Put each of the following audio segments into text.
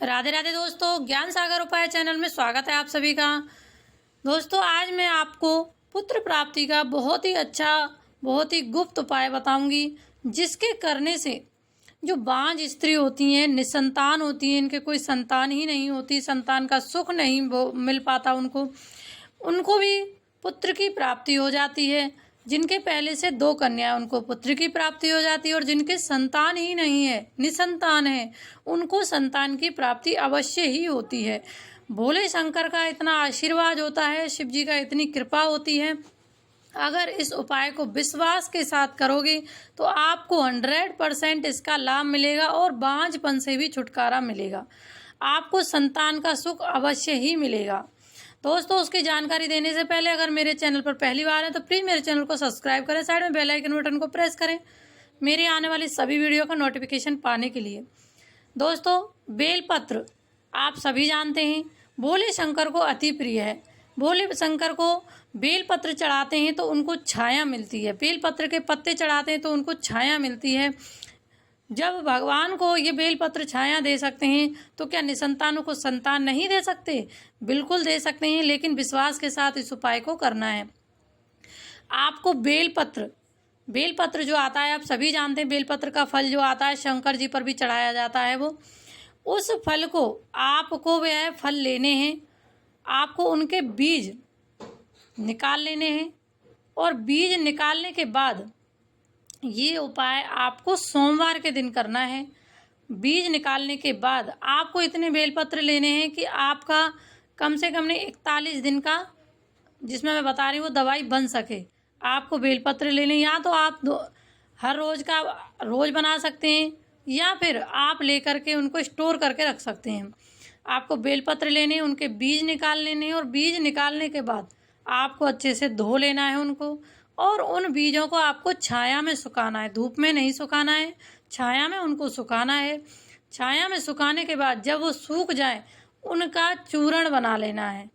राधे राधे दोस्तों, ज्ञान सागर उपाय चैनल में स्वागत है आप सभी का। दोस्तों, आज मैं आपको पुत्र प्राप्ति का बहुत ही अच्छा, बहुत ही गुप्त उपाय बताऊंगी, जिसके करने से जो बांझ स्त्री होती हैं, निसंतान होती हैं, इनके कोई संतान ही नहीं होती, संतान का सुख नहीं मिल पाता उनको भी पुत्र की प्राप्ति हो जाती है। जिनके पहले से 2 कन्या, उनको पुत्र की प्राप्ति हो जाती है, और जिनके संतान ही नहीं है, निसंतान है, उनको संतान की प्राप्ति अवश्य ही होती है। भोले शंकर का इतना आशीर्वाद होता है, शिव जी का इतनी कृपा होती है। अगर इस उपाय को विश्वास के साथ करोगे तो आपको 100% इसका लाभ मिलेगा और बांझपन से भी छुटकारा मिलेगा। आपको संतान का सुख अवश्य ही मिलेगा। दोस्तों, उसकी जानकारी देने से पहले अगर मेरे चैनल पर पहली बार है तो प्लीज़ मेरे चैनल को सब्सक्राइब करें, साइड में बेल आइकन बटन को प्रेस करें मेरे आने वाली सभी वीडियो का नोटिफिकेशन पाने के लिए। दोस्तों, बेलपत्र आप सभी जानते हैं भोले शंकर को अति प्रिय है। भोले शंकर को बेलपत्र चढ़ाते हैं तो उनको छाया मिलती है, बेलपत्र के पत्ते चढ़ाते हैं तो उनको छाया मिलती है। जब भगवान को ये बेलपत्र छाया दे सकते हैं तो क्या निसंतानों को संतान नहीं दे सकते? बिल्कुल दे सकते हैं, लेकिन विश्वास के साथ इस उपाय को करना है। आपको बेलपत्र जो आता है, आप सभी जानते हैं, बेलपत्र का फल जो आता है शंकर जी पर भी चढ़ाया जाता है। वो उस फल को आपको वह फल लेने हैं, आपको उनके बीज निकाल लेने हैं, और बीज निकालने के बाद ये उपाय आपको सोमवार के दिन करना है। बीज निकालने के बाद आपको इतने बेलपत्र लेने हैं कि आपका कम से कम 41 दिन का, जिसमें मैं बता रही हूँ, वो दवाई बन सके। आपको बेलपत्र लेने, या तो आप हर रोज का रोज बना सकते हैं, या फिर आप लेकर के उनको स्टोर करके रख सकते हैं। आपको बेलपत्र लेने, उनके बीज निकाल लेने हैं, और बीज निकालने के बाद आपको अच्छे से धो लेना है उनको, और उन बीजों को आपको छाया में सुखाना है, धूप में नहीं सुखाना है, छाया में उनको सुखाना है। छाया में सुखाने के बाद जब वो सूख जाए, उनका चूर्ण बना लेना है।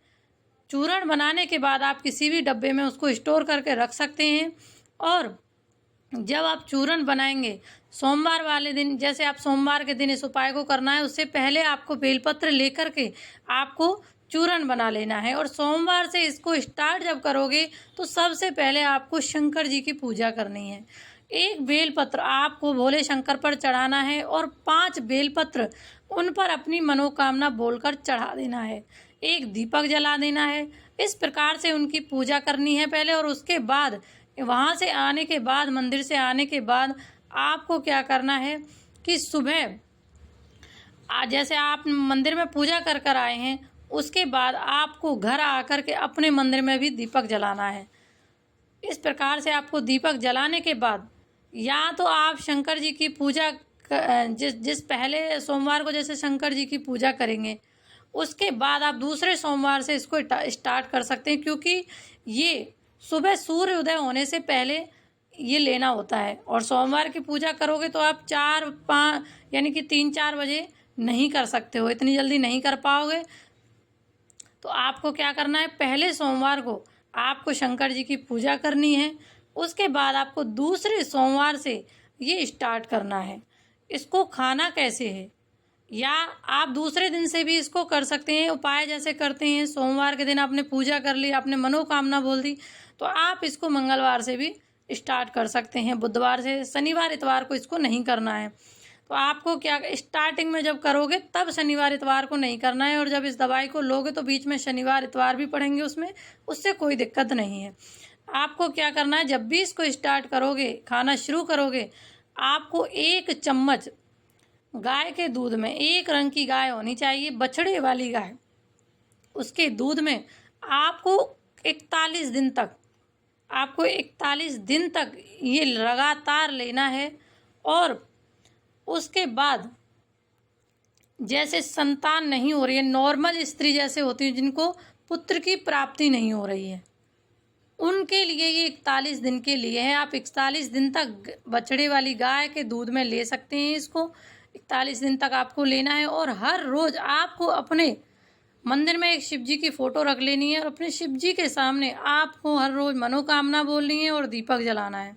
चूर्ण बनाने के बाद आप किसी भी डब्बे में उसको स्टोर करके रख सकते हैं। और जब आप चूर्ण बनाएंगे सोमवार वाले दिन, जैसे आप सोमवार के दिन इस उपाय को करना है, उससे पहले आपको बेलपत्र लेकर के आपको चूर्ण बना लेना है। और सोमवार से इसको स्टार्ट जब करोगे तो सबसे पहले आपको शंकर जी की पूजा करनी है। 1 बेलपत्र आपको भोले शंकर पर चढ़ाना है, और 5 बेलपत्र उन पर अपनी मनोकामना बोलकर चढ़ा देना है। 1 दीपक जला देना है। इस प्रकार से उनकी पूजा करनी है पहले, और उसके बाद वहाँ से आने के बाद, मंदिर से आने के बाद आपको क्या करना है कि सुबह जैसे आप मंदिर में पूजा कर कर आए हैं, उसके बाद आपको घर आकर के अपने मंदिर में भी दीपक जलाना है। इस प्रकार से आपको दीपक जलाने के बाद, या तो आप शंकर जी की पूजा जिस पहले सोमवार को जैसे शंकर जी की पूजा करेंगे, उसके बाद आप दूसरे सोमवार से इसको स्टार्ट कर सकते हैं, क्योंकि ये सुबह सूर्य उदय होने से पहले ये लेना होता है। और सोमवार की पूजा करोगे तो आप 4-5 यानी कि 3-4 बजे नहीं कर सकते हो, इतनी जल्दी नहीं कर पाओगे। तो आपको क्या करना है, पहले सोमवार को आपको शंकर जी की पूजा करनी है, उसके बाद आपको दूसरे सोमवार से ये स्टार्ट करना है। इसको खाना कैसे है, या आप दूसरे दिन से भी इसको कर सकते हैं। उपाय जैसे करते हैं, सोमवार के दिन आपने पूजा कर ली, आपने मनोकामना बोल दी, तो आप इसको मंगलवार से भी स्टार्ट कर सकते हैं, बुधवार से। शनिवार इतवार को इसको नहीं करना है। तो आपको क्या, स्टार्टिंग में जब करोगे तब शनिवार इतवार को नहीं करना है, और जब इस दवाई को लोगे तो बीच में शनिवार इतवार भी पड़ेंगे उसमें, उससे कोई दिक्कत नहीं है। आपको क्या करना है, जब भी इसको स्टार्ट करोगे, खाना शुरू करोगे, आपको 1 चम्मच गाय के दूध में, 1 रंग की गाय होनी चाहिए, बछड़े वाली गाय, उसके दूध में आपको 41 दिन तक ये लगातार लेना है। और उसके बाद जैसे संतान नहीं हो रही है, नॉर्मल स्त्री जैसे होती है जिनको पुत्र की प्राप्ति नहीं हो रही है, उनके लिए ये 41 दिन के लिए है। आप 41 दिन तक बछड़े वाली गाय के दूध में ले सकते हैं। इसको 41 दिन तक आपको लेना है, और हर रोज आपको अपने मंदिर में एक शिव जी की फोटो रख लेनी है, और अपने शिव जी के सामने आपको हर रोज मनोकामना बोलनी है और दीपक जलाना है।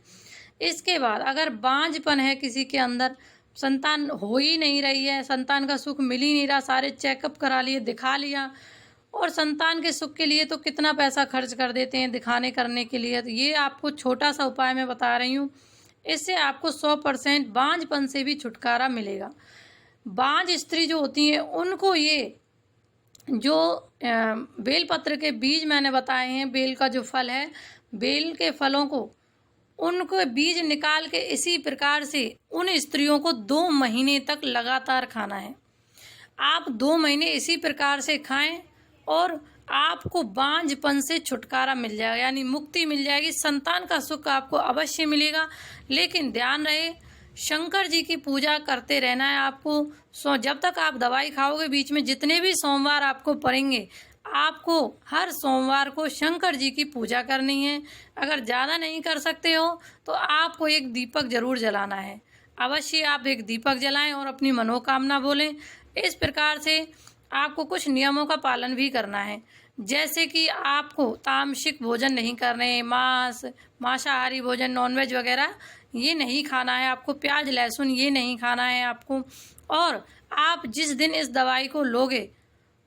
इसके बाद अगर बांझपन है किसी के अंदर, संतान हो ही नहीं रही है, संतान का सुख मिल ही नहीं रहा, सारे चेकअप करा लिए, दिखा लिया, और संतान के सुख के लिए तो कितना पैसा खर्च कर देते हैं दिखाने करने के लिए। तो ये आपको छोटा सा उपाय मैं बता रही हूँ, इससे आपको 100% बांझपन से भी छुटकारा मिलेगा। बांझ स्त्री जो होती हैं उनको ये जो बेलपत्र के बीज मैंने बताए हैं, बेल का जो फल है, बेल के फलों को उनको बीज निकाल के इसी प्रकार से उन स्त्रियों को 2 महीने तक लगातार खाना है। आप 2 महीने इसी प्रकार से खाएं और आपको बांझपन से छुटकारा मिल जाएगा, यानी मुक्ति मिल जाएगी। संतान का सुख आपको अवश्य मिलेगा, लेकिन ध्यान रहे शंकर जी की पूजा करते रहना है आपको। जब तक आप दवाई खाओगे, बीच में जितने भी सोमवार आपको पड़ेंगे, आपको हर सोमवार को शंकर जी की पूजा करनी है। अगर ज़्यादा नहीं कर सकते हो तो आपको एक दीपक जरूर जलाना है। अवश्य आप एक दीपक जलाएं और अपनी मनोकामना बोलें। इस प्रकार से आपको कुछ नियमों का पालन भी करना है, जैसे कि आपको तामसिक भोजन नहीं करने, मांसाहारी भोजन, नॉनवेज वगैरह ये नहीं खाना है आपको, प्याज लहसुन ये नहीं खाना है आपको। और आप जिस दिन इस दवाई को लोगे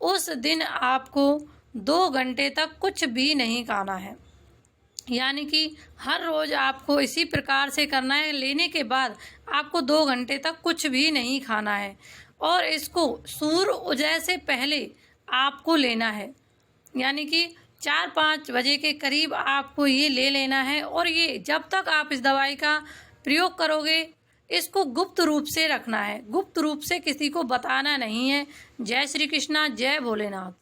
उस दिन आपको 2 घंटे तक कुछ भी नहीं खाना है, यानी कि हर रोज आपको इसी प्रकार से करना है। लेने के बाद आपको 2 घंटे तक कुछ भी नहीं खाना है और इसको सूर्य उदय से पहले आपको लेना है, यानी कि 4-5 बजे के करीब आपको ये ले लेना है। और ये जब तक आप इस दवाई का प्रयोग करोगे, इसको गुप्त रूप से रखना है, गुप्त रूप से किसी को बताना नहीं है। जय श्री कृष्णा, जय भोलेनाथ।